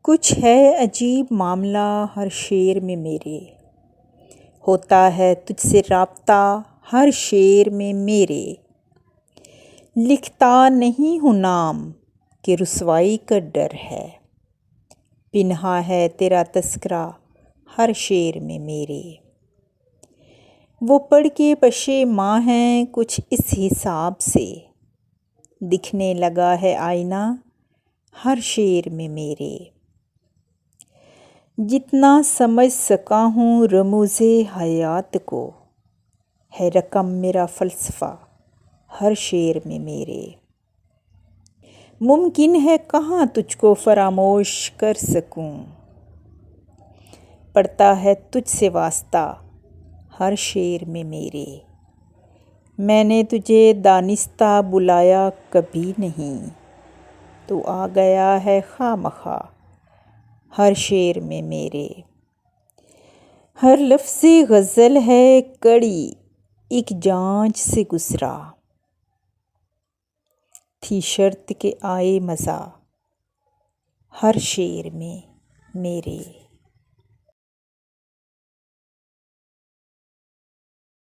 कुछ है अजीब मामला हर शेर में मेरे, होता है तुझसे राब्ता हर शेर में मेरे। लिखता नहीं हूँ नाम कि रुसवाई का डर है, पिन्हा है तेरा तस्करा हर शेर में मेरे। वो पढ़ के पशेमां हैं कुछ इस हिसाब से, दिखने लगा है आईना हर शेर में मेरे। जितना समझ सका हूँ रमूज़े हयात को, है रकम मेरा फ़लसफ़ा हर शेर में मेरे। मुमकिन है कहाँ तुझको फरामोश कर सकूँ, पड़ता है तुझसे वास्ता हर शेर में मेरे। मैंने तुझे दानिस्ता बुलाया कभी नहीं, तू आ गया है खामखा हर शेर में मेरे। हर लफ्ज़े गज़ल है कड़ी एक जांच से गुज़रा, थी शर्त के आए मज़ा हर शेर में मेरे।